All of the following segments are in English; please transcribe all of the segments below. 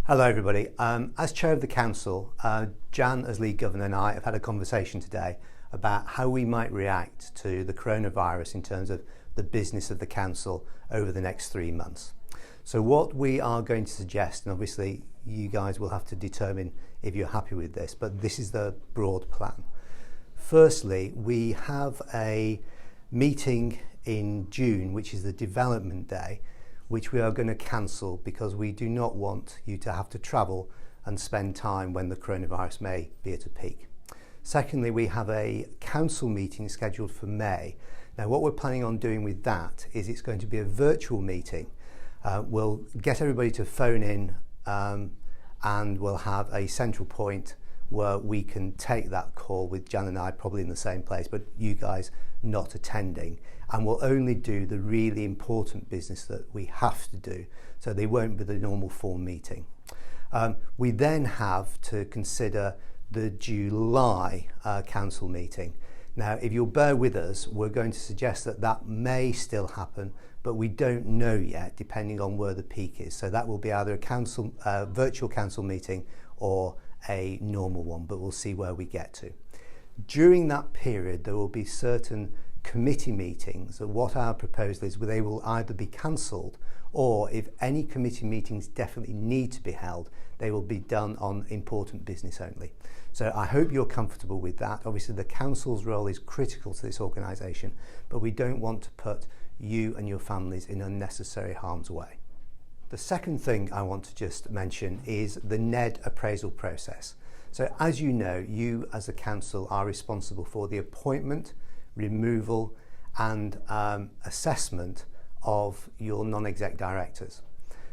Hello everybody. As Chair of the Council, Jan as Lead Governor and I have had a conversation today about how we might react to the coronavirus in terms of the business of the Council over the next 3 months. So what we are going to suggest, and obviously you guys will have to determine if you're happy with this, but this is the broad plan. Firstly, we have a meeting in June, which is the Development Day, which we are going to cancel because we do not want you to have to travel and spend time when the coronavirus may be at a peak. Secondly, we have a council meeting scheduled for May. Now, what we're planning on doing with that is it's going to be a virtual meeting. We'll get everybody to phone in and we'll have a central point where we can take that call with Jan and I, probably in the same place, but you guys not attending. And we'll only do the really important business that we have to do, so they won't be the normal form meeting. We then have to consider the July council meeting. Now, if you'll bear with us, we're going to suggest that that may still happen, but we don't know yet, depending on where the peak is. So that will be either a virtual council meeting or a normal one, but we'll see where we get to. During that period, there will be certain committee meetings, and what our proposal is, they will either be cancelled, or if any committee meetings definitely need to be held, they will be done on important business only. So I hope you're comfortable with that. Obviously the council's role is critical to this organisation, but we don't want to put you and your families in unnecessary harm's way. The second thing I want to just mention is the NED appraisal process. So as you know, you as a council are responsible for the appointment, removal and assessment of your non-exec directors.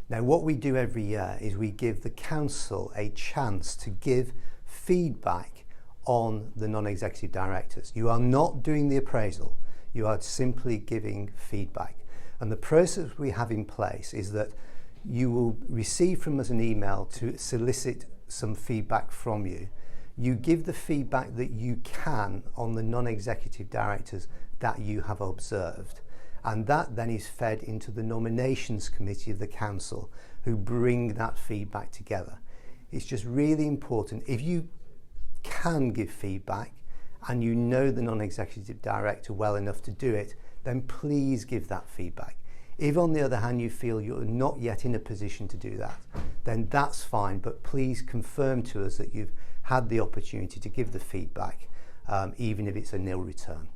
Now, what we do every year is we give the council a chance to give feedback on the non-executive directors. You are not doing the appraisal, you are simply giving feedback. And the process we have in place is that you will receive from us an email to solicit some feedback from you. You give the feedback that you can on the non-executive directors that you have observed, and that then is fed into the nominations committee of the council, who bring that feedback together. It's just really important, if you can give feedback and you know the non-executive director well enough to do it, then please give that feedback. If on the other hand you feel you're not yet in a position to do that, then that's fine, but please confirm to us that you've had the opportunity to give the feedback, even if it's a nil return.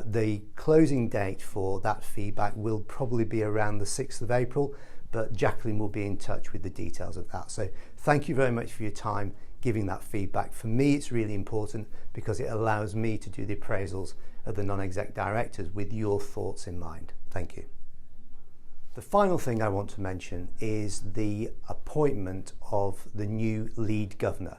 The closing date for that feedback will probably be around the 6th of April, but Jacqueline will be in touch with the details of that. So thank you very much for your time giving that feedback. For me, it's really important because it allows me to do the appraisals of the non-exec directors with your thoughts in mind. Thank you. The final thing I want to mention is the appointment of the new lead governor.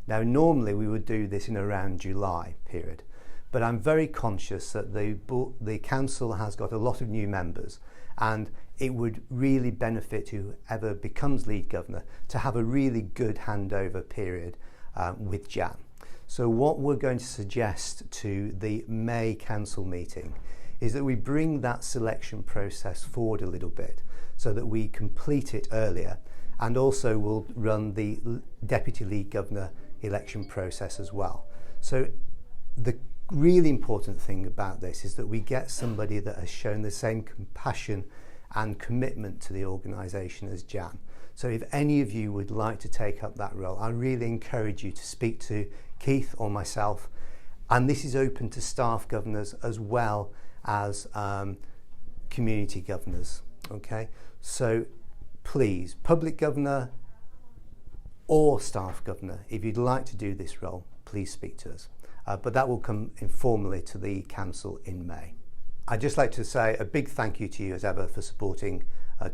Now, normally we would do this in around July period, but I'm very conscious that the council has got a lot of new members, and it would really benefit whoever becomes lead governor to have a really good handover period with Jan. So what we're going to suggest to the May council meeting is that we bring that selection process forward a little bit so that we complete it earlier, and also we'll run the deputy lead governor election process as well. So the really important thing about this is that we get somebody that has shown the same compassion and commitment to the organisation as Jan. So if any of you would like to take up that role, I really encourage you to speak to Keith or myself, and this is open to staff governors as well as community governors. Okay, so please, public governor or staff governor, if you'd like to do this role, please speak to us. But that will come informally to the council in May. I'd just like to say a big thank you to you as ever for supporting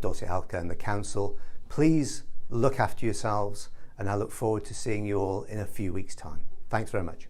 Dorset Healthcare and the council. Please look after yourselves, and I look forward to seeing you all in a few weeks' time. Thanks very much.